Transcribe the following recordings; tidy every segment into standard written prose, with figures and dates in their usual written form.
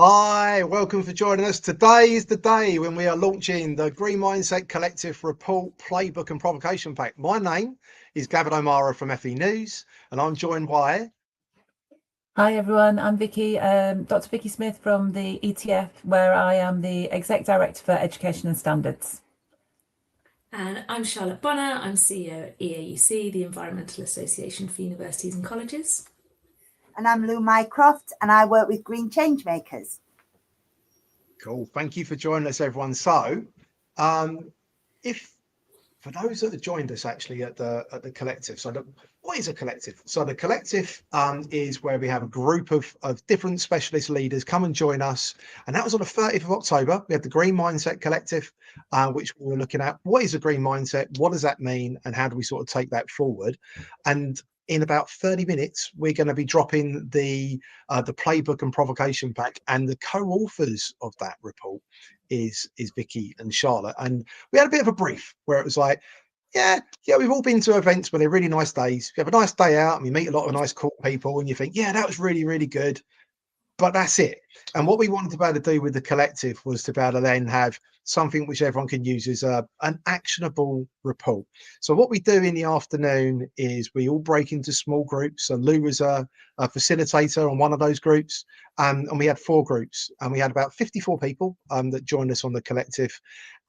Hi, welcome for joining us. Today is the day when we are launching the Green Mindset Collective Report, Playbook and Provocation Pack. My name is Gavin O'Mara from FE News, and I'm joined by... Hi everyone, I'm Vicky, Dr. Vicky Smith from the ETF, where I am the Exec Director for Education and Standards. And I'm Charlotte Bonner, I'm CEO at EAUC, the Environmental Association for Universities and Colleges. And I'm Lou Mycroft, and I work with Green Changemakers. Cool, thank you for joining us, everyone. So, for those that have joined us actually at the collective, what is a collective? So the collective is where we have a group of different specialist leaders come and join us, and that was on the 30th of October. We had the Green Mindset Collective, which we were looking at what is a green mindset, what does that mean, and how do we sort of take that forward. And in about 30 minutes, we're going to be dropping the playbook and provocation pack, and the co-authors of that report is Vicky and Charlotte. And we had a bit of a brief where it was like, yeah, we've all been to events where they're really nice days. You have a nice day out and you meet a lot of nice, cool people, and you think, yeah, that was really, really good. But that's it. And what we wanted to be able to do with the collective was to be able to then have something which everyone can use as an actionable report. So what we do in the afternoon is we all break into small groups. So Lou was a facilitator on one of those groups, and we had 4 groups, and we had about 54 people that joined us on the collective.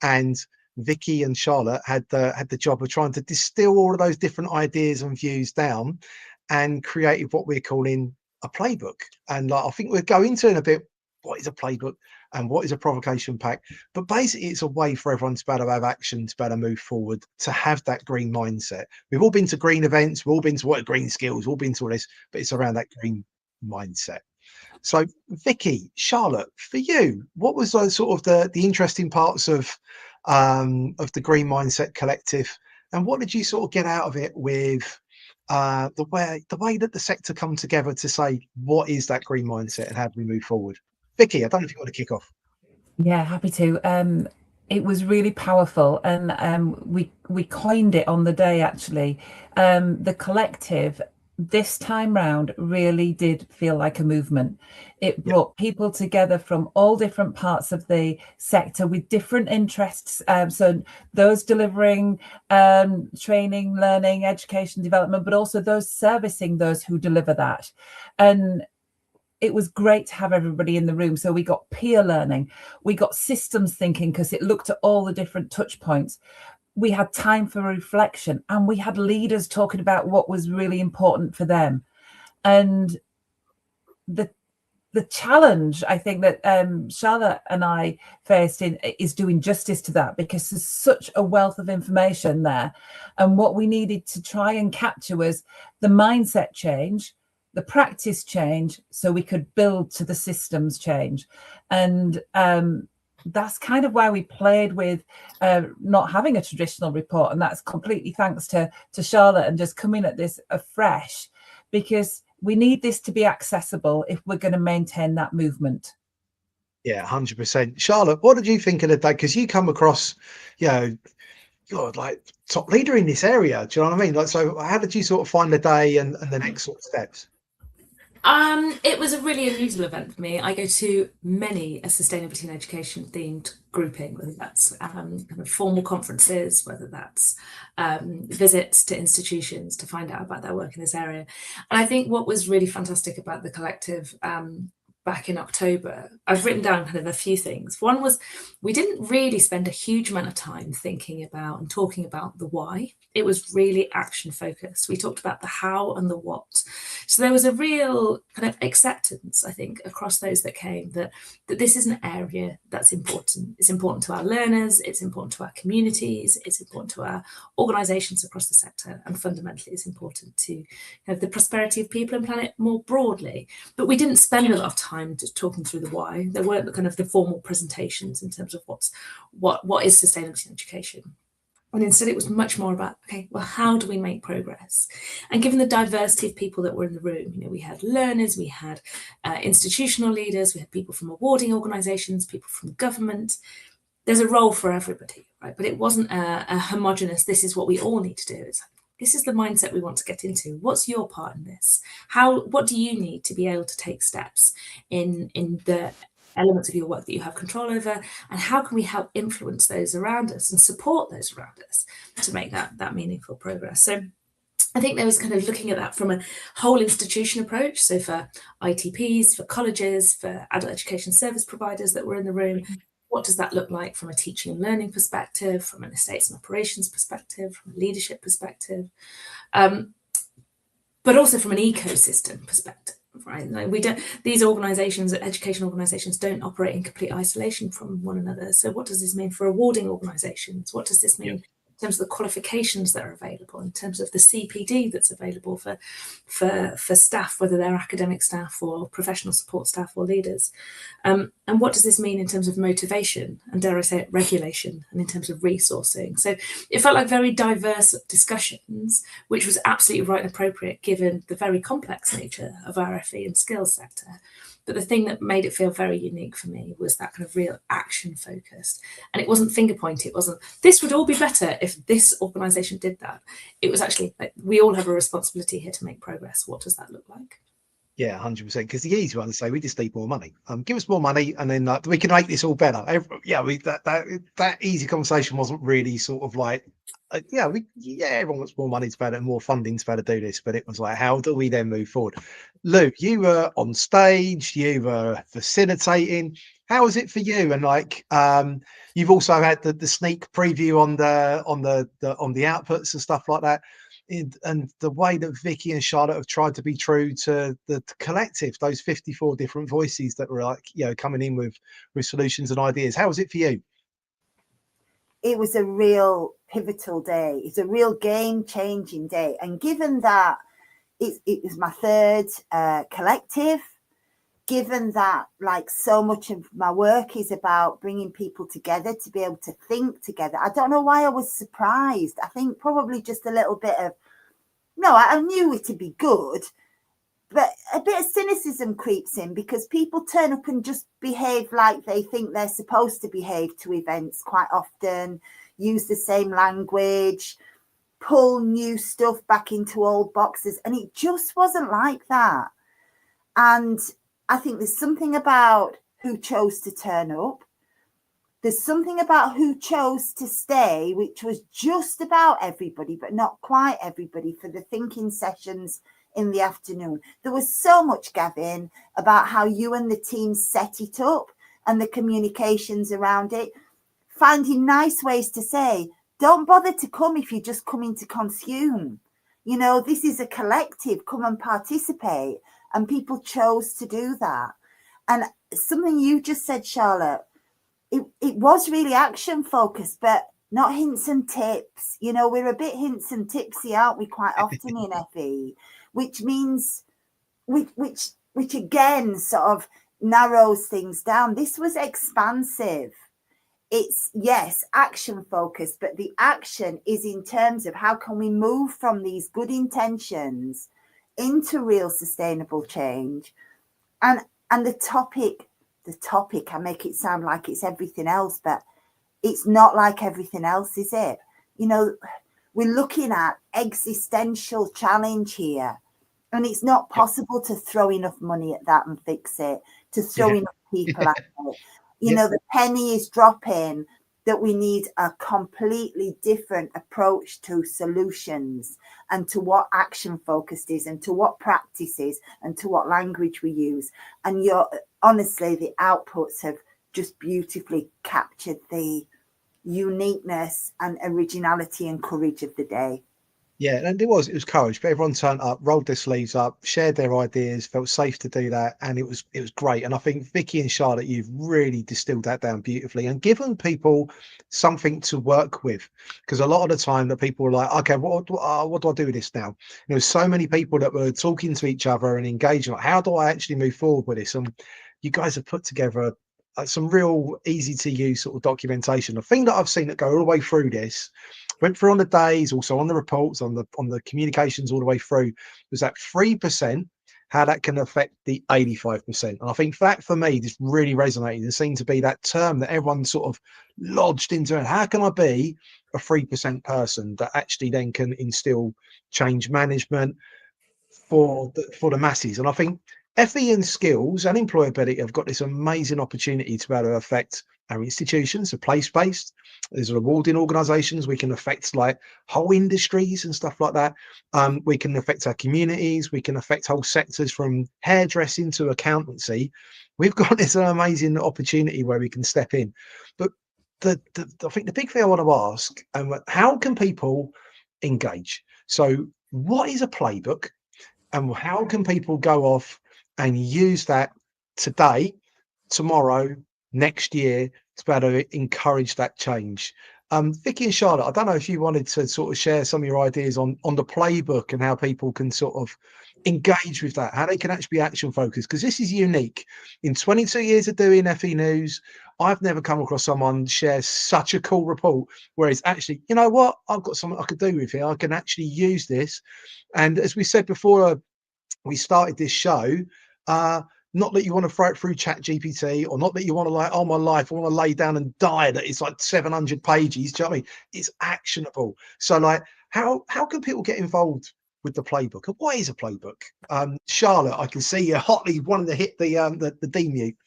And Vicky and Charlotte had the job of trying to distill all of those different ideas and views down and create what we're calling a playbook. And I think we'll go into in a bit what is a playbook and what is a provocation pack, but basically it's a way for everyone to be able to have action, to be able to move forward, to have that green mindset. We've all been to green events, we've all been to what are green skills, we've all been to all this, but it's around that green mindset. So Vicky, Charlotte, for you, what was sort of the interesting parts of the Green Mindset Collective, and what did you sort of get out of it with the way that the sector come together to say what is that green mindset and how do we move forward? Vicky, I don't know if you want to kick off. Yeah, happy to. It was really powerful, and we coined it on the day actually. The collective this time round really did feel like a movement. It brought people together from all different parts of the sector with different interests. So those delivering training, learning, education, development, but also those servicing those who deliver that. And it was great to have everybody in the room. So we got peer learning, we got systems thinking because it looked at all the different touch points. We had time for reflection, and we had leaders talking about what was really important for them. And the challenge I think that Charlotte and I faced is doing justice to that, because there's such a wealth of information there. And what we needed to try and capture was the mindset change, the practice change, so we could build to the systems change. And that's kind of why we played with not having a traditional report, and that's completely thanks to Charlotte and just coming at this afresh, because we need this to be accessible if we're going to maintain that movement. Yeah, 100%. Charlotte, what did you think of the day? Because you come across, you're like top leader in this area. Do you know what I mean? Like, so how did you sort of find the day and the next sort of steps? It was a really unusual event for me. I go to many a sustainability and education themed grouping, whether that's kind of formal conferences, whether that's visits to institutions to find out about their work in this area. And I think what was really fantastic about the collective back in October, I've written down kind of a few things. One was we didn't really spend a huge amount of time thinking about and talking about the why. It was really action focused. We talked about the how and the what. So there was a real kind of acceptance, I think, across those that came that this is an area that's important. It's important to our learners, it's important to our communities, it's important to our organisations across the sector, and fundamentally it's important to the prosperity of people and planet more broadly. But we didn't spend a lot of time just talking through the why. There weren't kind of the formal presentations in terms of what is sustainability in education. And instead it was much more about, okay, well, how do we make progress? And given the diversity of people that were in the room, we had learners, we had institutional leaders, we had people from awarding organisations, people from government. There's a role for everybody, right? But it wasn't a homogenous, this is what we all need to do. It's like, this is the mindset we want to get into. What's your part in this? What do you need to be able to take steps in the elements of your work that you have control over, and how can we help influence those around us and support those around us to make that meaningful progress. So I think there was kind of looking at that from a whole institution approach. So for ITPs, for colleges, for adult education service providers that were in the room, what does that look like from a teaching and learning perspective, from an estates and operations perspective, from a leadership perspective, but also from an ecosystem perspective, right? Like these organizations, education organizations, don't operate in complete isolation from one another. So what does this mean for awarding organizations? What does this mean in terms of the qualifications that are available, in terms of the CPD that's available for staff, whether they're academic staff or professional support staff or leaders? And what does this mean in terms of motivation and, dare I say it, regulation, and in terms of resourcing? So it felt like very diverse discussions, which was absolutely right and appropriate given the very complex nature of our FE and skills sector. But the thing that made it feel very unique for me was that kind of real action focused. And it wasn't finger pointing. It wasn't, this would all be better if this organisation did that. It was actually like, we all have a responsibility here to make progress. What does that look like? Yeah, 100%. Because the easy one to say, we just need more money. Give us more money, and then we can make this all better. That easy conversation wasn't really sort of like, everyone wants more money to better and more funding to better do this. But it was like, how do we then move forward? Luke, you were on stage, you were facilitating. How was it for you? And like, you've also had the sneak preview on the outputs and stuff like that. And the way that Vicky and Charlotte have tried to be true to the collective, those 54 different voices that were like, coming in with solutions and ideas. How was it for you? It was a real pivotal day. It's a real game-changing day. And given that it was my third collective, given that like so much of my work is about bringing people together to be able to think together, I don't know why I was surprised. I think probably just a little bit of, I knew it to be good, but a bit of cynicism creeps in because people turn up and just behave like they think they're supposed to behave to events quite often, use the same language, pull new stuff back into old boxes. And it just wasn't like that. And I think there's something about who chose to turn up. There's something about who chose to stay, which was just about everybody, but not quite everybody, for the thinking sessions in the afternoon. There was so much, Gavin, about how you and the team set it up and the communications around it, finding nice ways to say, don't bother to come if you're just coming to consume. This is a collective, come and participate. And people chose to do that. And something you just said, Charlotte, it was really action focused, but not hints and tips. We're a bit hints and tipsy, aren't we, quite often in FE, which means, which again sort of narrows things down. This was expansive. It's, yes, action focused, but the action is in terms of how can we move from these good intentions into real sustainable change. And the topic, I make it sound like it's everything else, but it's not like everything else, is it? We're looking at existential challenge here, and it's not possible to throw enough money at that and fix it, to throw enough people at it. The penny is dropping that we need a completely different approach to solutions and to what action focused is and to what practices and to what language we use. And honestly, the outputs have just beautifully captured the uniqueness and originality and courage of the day. Yeah, and it was courage, but everyone turned up, rolled their sleeves up, shared their ideas, felt safe to do that, and it was great. And I think Vicky and Charlotte, you've really distilled that down beautifully and given people something to work with, because a lot of the time that people were like, okay, what do I do with this now? There were so many people that were talking to each other and engaging, like, how do I actually move forward with this? And you guys have put together some real easy to use sort of documentation. The thing that I've seen that go all the way through this, went through on the days, also on the reports, on the communications all the way through, was that 3%, how that can affect the 85%. And I think that for me just really resonated and seemed to be that term that everyone sort of lodged into it. How can I be a 3% person that actually then can instill change management for the masses? And I think FE and Skills and Employability have got this amazing opportunity to be able to affect our institutions, are place-based. There's rewarding organisations. We can affect like whole industries and stuff like that. We can affect our communities. We can affect whole sectors from hairdressing to accountancy. We've got this amazing opportunity where we can step in. But I think the big thing I want to ask, how can people engage? So what is a playbook, and how can people go off and use that today, tomorrow, next year, to be able to encourage that change? Vicky and Charlotte, I don't know if you wanted to sort of share some of your ideas on the playbook and how people can sort of engage with that, how they can actually be action focused, because this is unique. In 22 years of doing FE News, I've never come across someone share such a cool report where it's actually, you know what, I've got something I could do with it. I can actually use this. And as we said before we started this show, not that you want to throw it through Chat GPT, or not that you want to like, oh my life, I want to lay down and die, that it's like 700 pages. Do you know what I mean? It's actionable. So like, how can people get involved with the playbook? And what is a playbook? Charlotte, I can see you hotly wanting to hit the demute.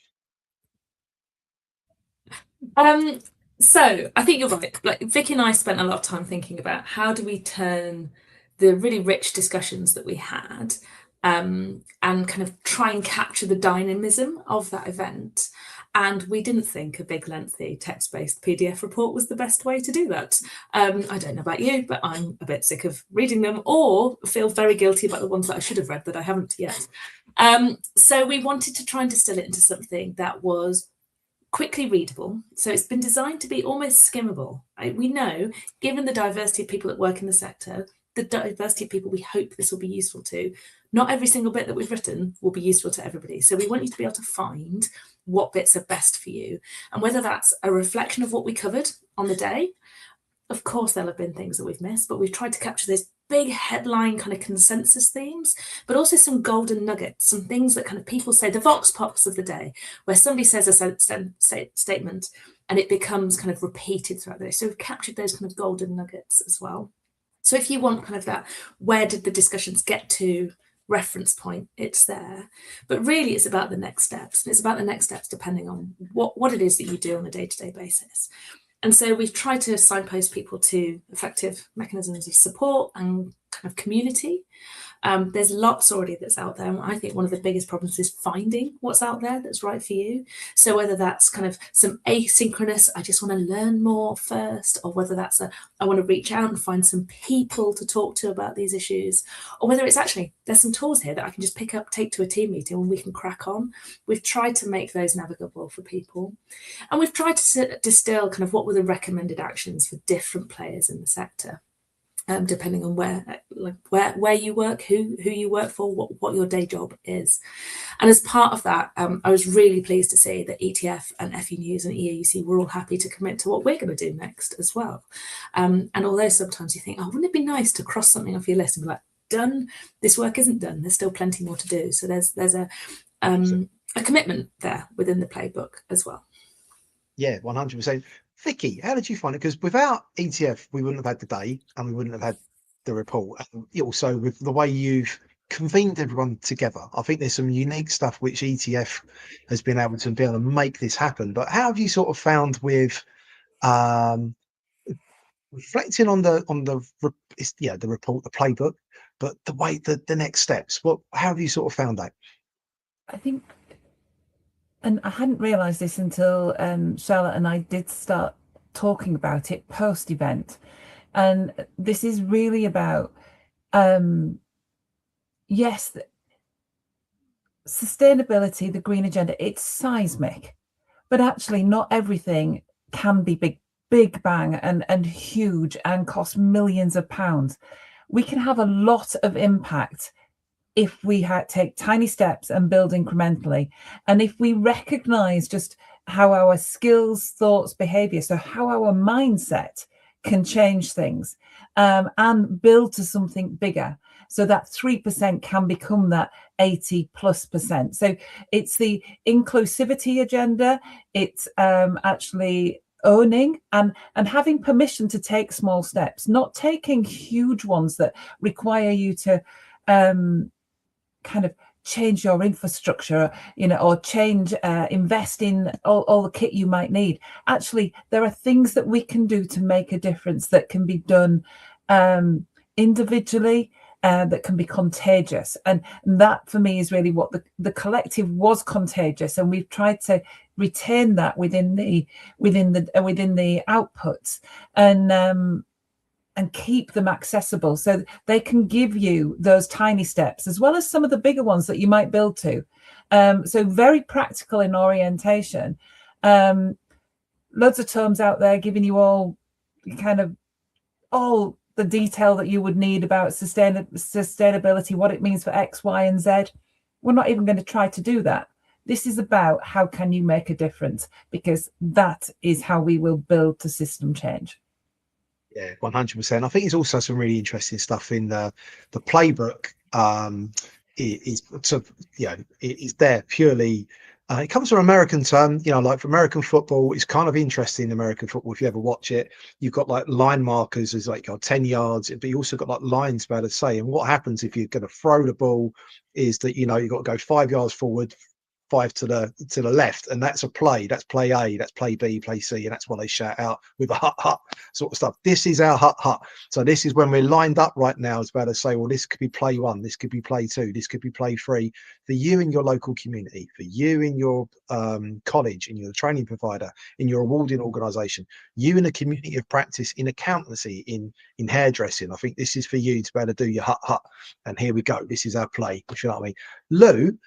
So I think you're right. Like Vicky and I spent a lot of time thinking about how do we turn the really rich discussions that we had and kind of try and capture the dynamism of that event. And we didn't think a big, lengthy text-based PDF report was the best way to do that. I don't know about you, but I'm a bit sick of reading them, or feel very guilty about the ones that I should have read that I haven't yet. So we wanted to try and distill it into something that was quickly readable. So it's been designed to be almost skimmable. We know, given the diversity of people that work in the sector, the diversity of people we hope this will be useful to, not every single bit that we've written will be useful to everybody. So we want you to be able to find what bits are best for you. And whether that's a reflection of what we covered on the day, of course there'll have been things that we've missed, but we've tried to capture those big headline kind of consensus themes, but also some golden nuggets, some things that kind of people say, the vox pops of the day, where somebody says a statement and it becomes kind of repeated throughout the day. So we've captured those kind of golden nuggets as well. So if you want kind of that, where did the discussions get to reference point, it's there. But really it's about the next steps. And it's about the next steps depending on what it is that you do on a day-to-day basis. And so we've tried to signpost people to effective mechanisms of support and kind of community. There's lots already that's out there. And I think one of the biggest problems is finding what's out there that's right for you. So whether that's kind of some asynchronous, I just want to learn more first, or whether that's I want to reach out and find some people to talk to about these issues, or whether it's actually, there's some tools here that I can just pick up, take to a team meeting and we can crack on. We've tried to make those navigable for people. And we've tried to distill kind of what were the recommended actions for different players in the sector. Depending on where you work, who you work for, what your day job is. And as part of that, I was really pleased to see that ETF and FE News and EAUC were all happy to commit to what we're going to do next as well. And although sometimes you think, oh, wouldn't it be nice to cross something off your list and be like, done, this work isn't done, there's still plenty more to do. So there's a commitment there within the playbook as well. Yeah, 100%. Vicky, how did you find it? Because without ETF, we wouldn't have had the day and we wouldn't have had the report. And also with the way you've convened everyone together, I think there's some unique stuff which ETF has been able to make this happen. But how have you sort of found with reflecting on the report, the playbook, but the way the next steps? How have you sort of found that? I think, and I hadn't realised this until Charlotte and I did start talking about it post-event. And this is really about, yes, sustainability, the green agenda, it's seismic, but actually not everything can be big bang and huge and cost millions of pounds. We can have a lot of impact if we take tiny steps and build incrementally. And if we recognize just how our skills, thoughts, behavior, so how our mindset can change things and build to something bigger. So that 3% can become that 80+%. So it's the inclusivity agenda. It's actually owning and having permission to take small steps, not taking huge ones that require you to kind of change your infrastructure, or change, invest in all the kit you might need. Actually, there are things that we can do to make a difference that can be done individually, that can be contagious. And that for me is really what the collective was, contagious. And we've tried to retain that within the outputs, and keep them accessible so they can give you those tiny steps as well as some of the bigger ones that you might build to. So very practical in orientation. Loads of terms out there giving you all the detail that you would need about sustainability, what it means for X, Y, and Z. We're not even going to try to do that. This is about how can you make a difference, because that is how we will build to system change. Yeah, 100%. I think there's also some really interesting stuff in the playbook. It's there purely. It comes from an American term, like for American football. It's kind of interesting in American football. If you ever watch it, you've got like line markers as like 10 yards, but you also got like lines about to say. And what happens if you're going to throw the ball is that you've got to go 5 yards forward, 5 to the left, and that's a play. That's play A, that's play B, play C, and that's what they shout out with the hut sort of stuff. This is our hut. So this is when we're lined up right now. It's about to say, well, this could be play 1, this could be play 2, this could be play 3 for you in your local community, for you in your college, in your training provider, in your awarding organisation, you in a community of practice, in accountancy, in hairdressing. I think this is for you to be able to do your hut, and here we go. This is our play. You know what I mean, Lou?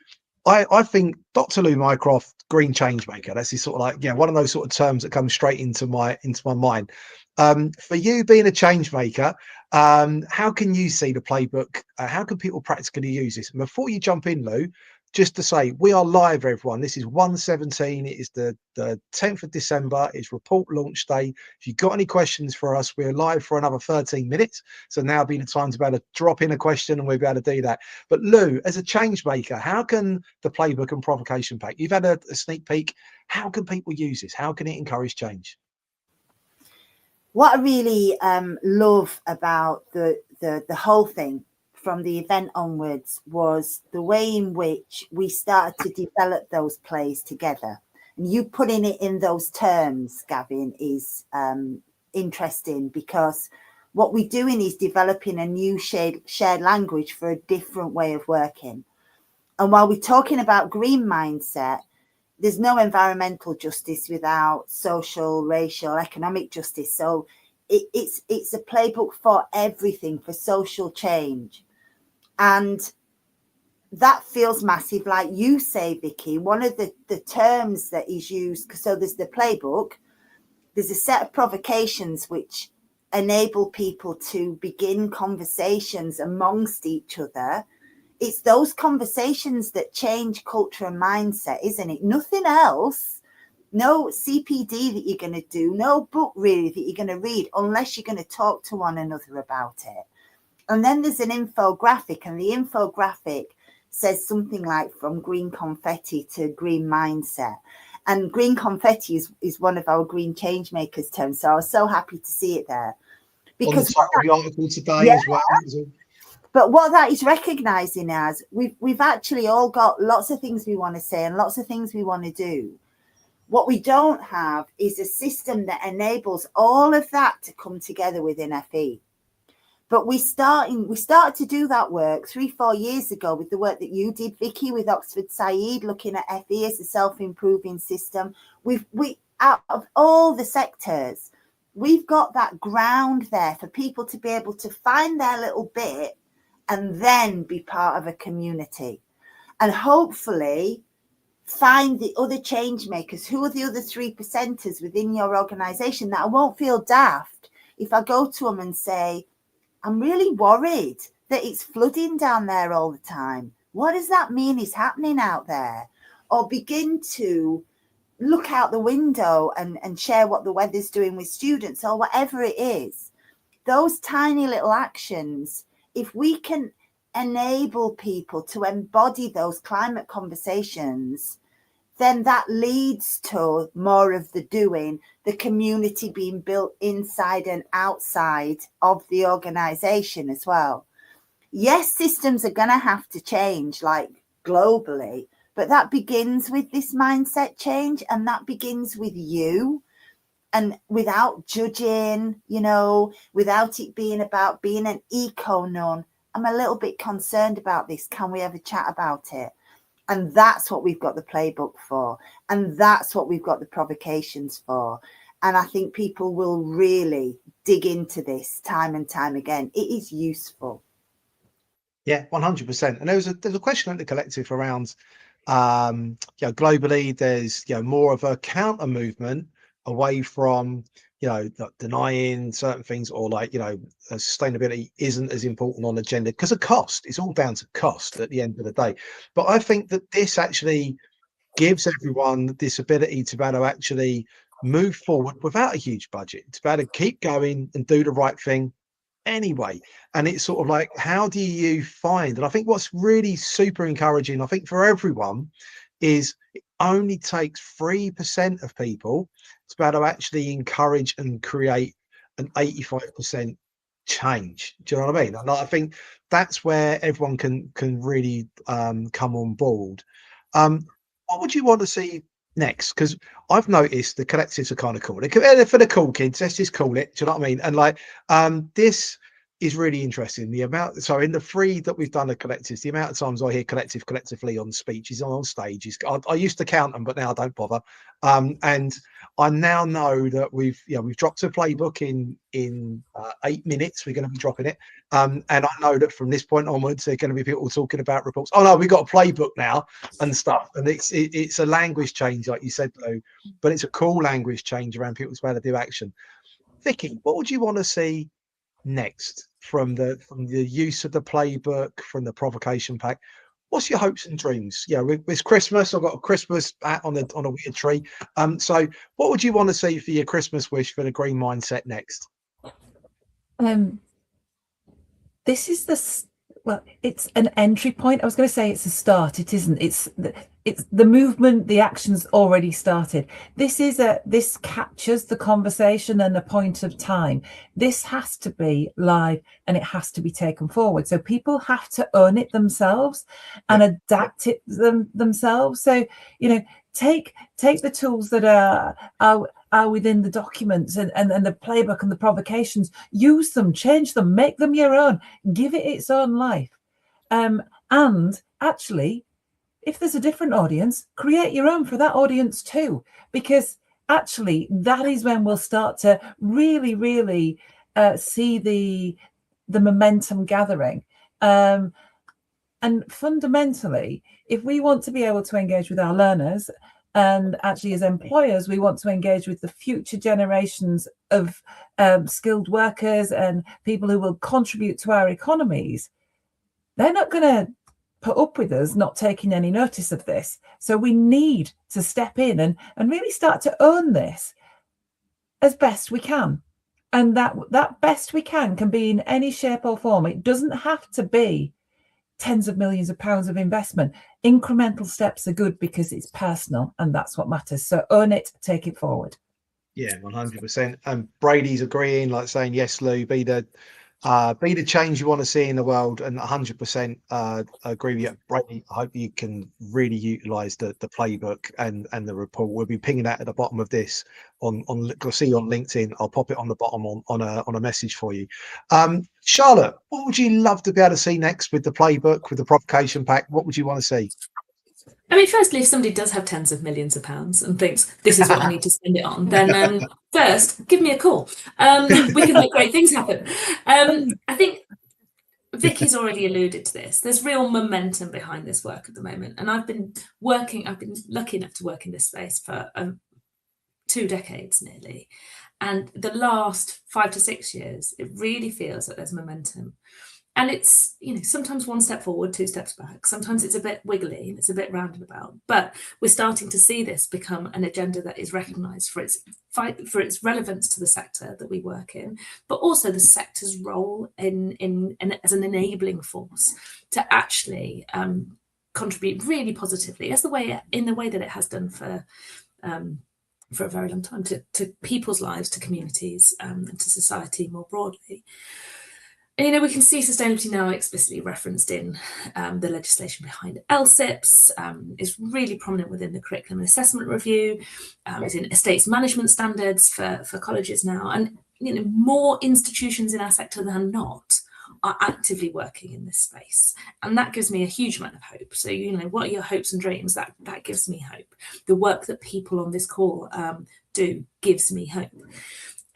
I think Dr. Lou Mycroft, Green Changemaker, that's this sort of like, one of those sort of terms that comes straight into my mind. For you being a change maker, how can you see the playbook? How can people practically use this? And before you jump in, Lou, just to say, we are live, everyone. This is 1:17. It is the 10th of December. It's report launch day. If you've got any questions for us, we're live for another 13 minutes. So now be the time to be able to drop in a question, and we'll be able to do that. But Lou, as a change maker, how can the playbook and provocation pack, you've had a sneak peek, how can people use this? How can it encourage change? What I really love about the whole thing from the event onwards was the way in which we started to develop those plays together. And you putting it in those terms, Gavin, is interesting, because what we're doing is developing a new shared language for a different way of working. And while we're talking about green mindset, there's no environmental justice without social, racial, economic justice. So it's a playbook for everything, for social change. And that feels massive. Like you say, Vicky, one of the terms that is used, so there's the playbook, there's a set of provocations which enable people to begin conversations amongst each other. It's those conversations that change culture and mindset, isn't it? Nothing else. No CPD that you're going to do, no book really that you're going to read, unless you're going to talk to one another about it. And then there's an infographic, and the infographic says something like from green confetti to green mindset. And green confetti is one of our green change makers terms. So I was so happy to see it there. Because on the article today as well. But what that is recognizing as, we've actually all got lots of things we want to say and lots of things we want to do. What we don't have is a system that enables all of that to come together within FE. But we started to do that work 3-4 years ago with the work that you did, Vicky, with Oxford Said, looking at FE as a self-improving system. We out of all the sectors, we've got that ground there for people to be able to find their little bit and then be part of a community. And hopefully find the other change makers. Who are the other 3%ers within your organization that I won't feel daft if I go to them and say, I'm really worried that it's flooding down there all the time. What does that mean is happening out there? Or begin to look out the window and share what the weather's doing with students or whatever it is. Those tiny little actions, if we can enable people to embody those climate conversations, then that leads to more of the doing, the community being built inside and outside of the organization as well. Yes, systems are going to have to change, like globally. But that begins with this mindset change, and that begins with you. And without judging, you know, without it being about being an eco-nun, I'm a little bit concerned about this. Can we have a chat about it? And that's what we've got the playbook for. And that's what we've got the provocations for. And I think people will really dig into this time and time again. It is useful. Yeah, 100%. And there's a question at the collective around, globally, there's, more of a counter movement away from, denying certain things, or sustainability isn't as important on the agenda because of cost. It's all down to cost at the end of the day. But I think that this actually gives everyone this ability to be able to actually move forward without a huge budget, to be able to keep going and do the right thing anyway. And it's sort of like, how do you find, and I think what's really super encouraging, I think for everyone, is it only takes 3% of people to be able to actually encourage and create an 85% change. Do you know what I mean? And I think that's where everyone can really come on board. What would you want to see next? Because I've noticed the collectives are kind of cool. They're for the cool kids. Let's just call it. Do you know what I mean? And like, this is really interesting. The amount, so in the 3 that we've done the collectives, the amount of times I hear collectively on speeches on stages, I used to count them, but now I don't bother. And I now know that we've dropped a playbook in 8 minutes. We're going to be dropping it. And I know that from this point onwards, there are going to be people talking about reports. Oh no, we've got a playbook now and stuff. And it's a language change, like you said, Lou, but it's a cool language change around people's way to do action. Vicky, what would you want to see next from the use of the playbook, from the provocation pack? What's your hopes and dreams? It's Christmas. I've got a Christmas hat on a weird tree. So what would you want to see for your Christmas wish for the green mindset next? This is it's an entry point. I was going to say it's a start. It isn't. It's the movement. The action's already started. This captures the conversation and the point of time. This has to be live and it has to be taken forward. So people have to own it themselves and adapt it themselves. So take the tools that are within the documents and the playbook and the provocations, use them, change them, make them your own, give it its own life. And actually, if there's a different audience, create your own for that audience too, because actually that is when we'll start to really, really see the momentum gathering. And fundamentally, if we want to be able to engage with our learners, and actually as employers, we want to engage with the future generations of skilled workers and people who will contribute to our economies, they're not going to put up with us not taking any notice of this. So we need to step in and really start to own this as best we can. And that best we can be in any shape or form. It doesn't have to be tens of millions of pounds of investment. Incremental steps are good because it's personal and that's what matters. So own it, take it forward. Yeah, 100%. And Brady's agreeing, like saying, yes, Lou, be the change you want to see in the world, and 100% agree with you, Brady. I hope you can really utilize the playbook and the report. We'll be pinging that at the bottom of this you'll see on LinkedIn. I'll pop it on the bottom on a message for you. Charlotte, what would you love to be able to see next with the playbook, with the provocation pack? What would you want to see? I mean, firstly, if somebody does have tens of millions of pounds and thinks this is what I need to spend it on, then first, give me a call. We can make great things happen. I think Vicky's already alluded to this. There's real momentum behind this work at the moment. And I've been lucky enough to work in this space for 2 decades nearly. And the last 5 to 6 years, it really feels that there's momentum. And it's, sometimes 1 step forward, 2 steps back. Sometimes it's a bit wiggly and it's a bit roundabout. But we're starting to see this become an agenda that is recognised for its relevance to the sector that we work in, but also the sector's role in as an enabling force to actually contribute really positively in the way that it has done for a very long time to people's lives, to communities, and to society more broadly. And, you know, we can see sustainability now explicitly referenced in the legislation behind LSIPs. It's really prominent within the curriculum and assessment review. It's in estates management standards for colleges now. And, you know, more institutions in our sector than not are actively working in this space. And that gives me a huge amount of hope. So, you know, what are your hopes and dreams? That gives me hope. The work that people on this call do gives me hope.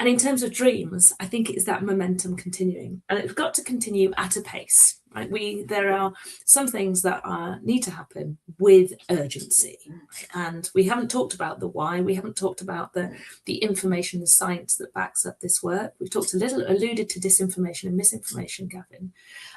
And in terms of dreams, I think it's that momentum continuing, and it's got to continue at a pace, right? There are some things that need to happen with urgency, and we haven't talked about the why. We haven't talked about the information, the science that backs up this work. We've alluded to disinformation and misinformation, Gavin.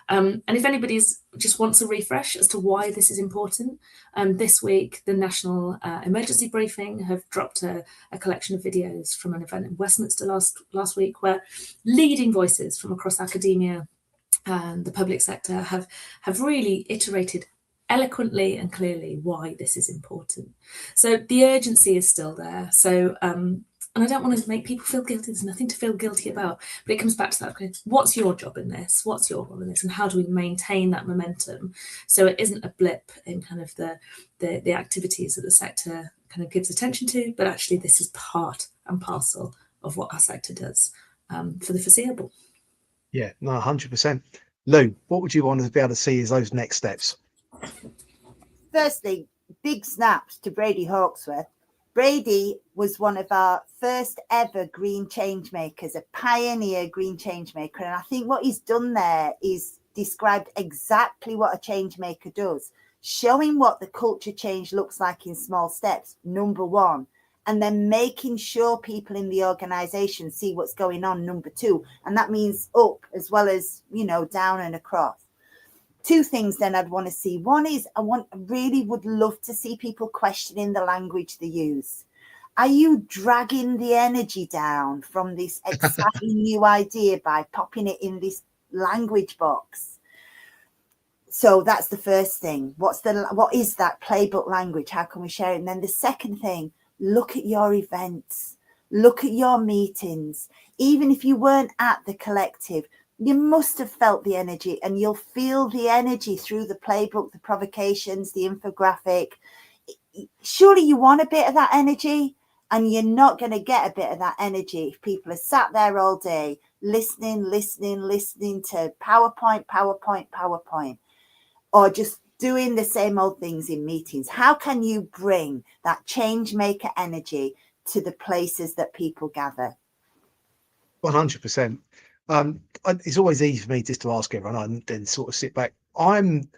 And if anybody's just wants a refresh as to why this is important, this week the National Emergency Briefing have dropped a collection of videos from an event in Westminster last week, where leading voices from across academia and the public sector have really iterated eloquently and clearly why this is important. So the urgency is still there. So and I don't want to make people feel guilty. There's nothing to feel guilty about. But it comes back to that. Okay, what's your job in this? What's your role in this? And how do we maintain that momentum so it isn't a blip in kind of the activities that the sector kind of gives attention to, but actually this is part and parcel of what our sector does for the foreseeable. Yeah, no, 100%. Lou, what would you want to be able to see as those next steps? Firstly, big snaps to Brady Hawksworth. Brady was one of our first ever green change makers, a pioneer green change maker. And I think what he's done there is described exactly what a change maker does, showing what the culture change looks like in small steps, number one, and then making sure people in the organization see what's going on, number two. And that means up as well as, you know, down and across. Two things then I'd want to see. One is really would love to see people questioning the language they use. Are you dragging the energy down from this exciting new idea by popping it in this language box? So that's the first thing. What is that playbook language? How can we share it? And then the second thing, look at your events, look at your meetings. Even if you weren't at the collective, you must have felt the energy, and you'll feel the energy through the playbook, the provocations, the infographic. Surely you want a bit of that energy, and you're not going to get a bit of that energy if people are sat there all day listening to PowerPoint, or just doing the same old things in meetings. How can you bring that change maker energy to the places that people gather? 100%. It's always easy for me just to ask everyone and then sort of sit back. I'm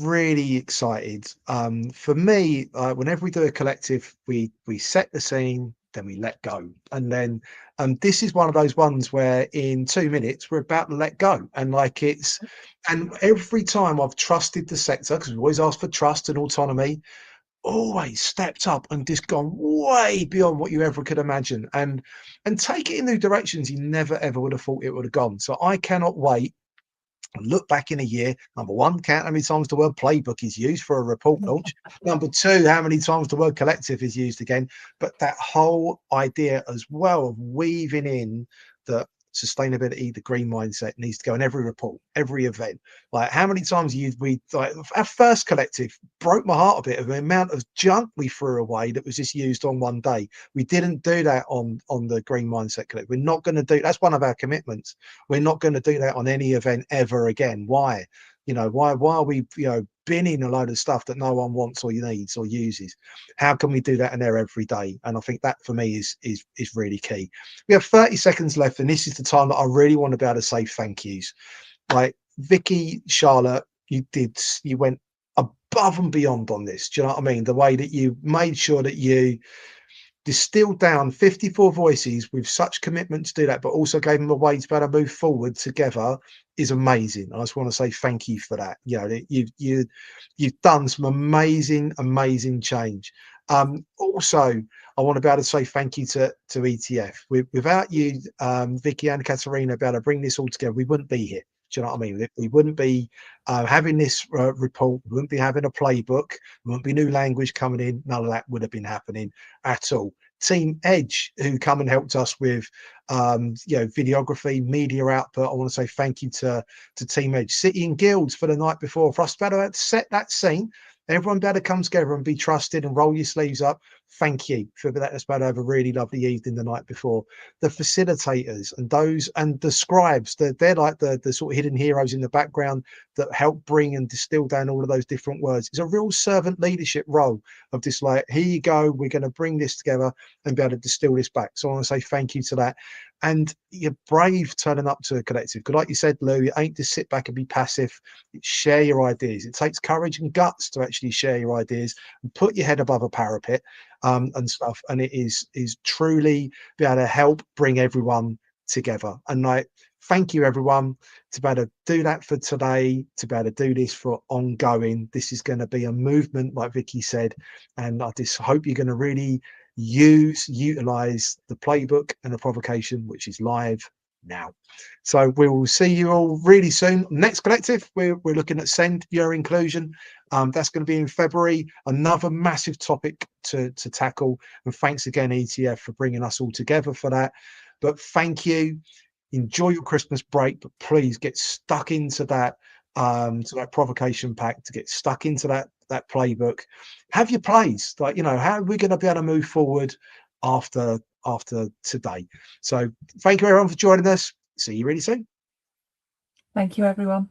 really excited. For me, whenever we do a collective, we set the scene, then we let go, and then this is one of those ones where in 2 minutes we're about to let go, and and every time I've trusted the sector, because we always ask for trust and autonomy, always stepped up and just gone way beyond what you ever could imagine, and take it in new directions you never ever would have thought it would have gone. So I cannot wait and look back in a year. Number one, count how many times the word playbook is used for a report launch. Number two, how many times the word collective is used again. But that whole idea as well of weaving in the sustainability, the green mindset needs to go in every report, every event. Like how many times our first collective broke my heart a bit of the amount of junk we threw away that was just used on one day. We didn't do that on the green mindset collective. We're not going to do, that's one of our commitments. We're not going to do that on any event ever again. Why? Why are we, binning a load of stuff that no one wants or needs or uses? How can we do that in there every day? And I think that for me is really key. We have 30 seconds left, and this is the time that I really want to be able to say thank yous. Like Vicky, Charlotte, you went above and beyond on this. Do you know what I mean? The way that you made sure that you distilled down 54 voices with such commitment to do that, but also gave them a way to be able to move forward together is amazing. I just want to say thank you for that. You've done some amazing change. Also, I want to be able to say thank you to ETF. Without you, Vicky and Katerina, be able to bring this all together, we wouldn't be here. Do you know what I mean? We wouldn't be having this report. We wouldn't be having a playbook. We wouldn't be new language coming in. None of that would have been happening at all. Team Edge, who come and helped us with videography, media output. I want to say thank you to Team Edge, City and Guilds for the night before, for us to be able to set that scene. Everyone better come together and be trusted and roll your sleeves up. Thank you for letting us better have a really lovely evening the night before. The facilitators and those and the scribes, they're like the sort of hidden heroes in the background that help bring and distill down all of those different words. It's a real servant leadership role of this, like, here you go, we're going to bring this together and be able to distill this back. So I want to say thank you to that. And you're brave turning up to a collective. Because like you said, Lou, it ain't just sit back and be passive. It's share your ideas. It takes courage and guts to actually share your ideas and put your head above a parapet and stuff. And it is truly be able to help bring everyone together. And like, thank you everyone to be able to do that for today, to be able to do this for ongoing. This is going to be a movement, like Vicky said, and I just hope you're going to really utilize the playbook and the provocation, which is live now. So we will see you all really soon. Next collective, we're looking at Send Your Inclusion. That's going to be in February. Another massive topic to tackle. And thanks again, ETF, for bringing us all together for that. But thank you. Enjoy your Christmas break, but please get stuck into that provocation pack, to get stuck into that playbook. Have your plays, like, you know, how are we going to be able to move forward after today? So thank you everyone for joining us. See you really soon. Thank you everyone.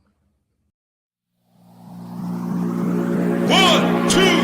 1, 2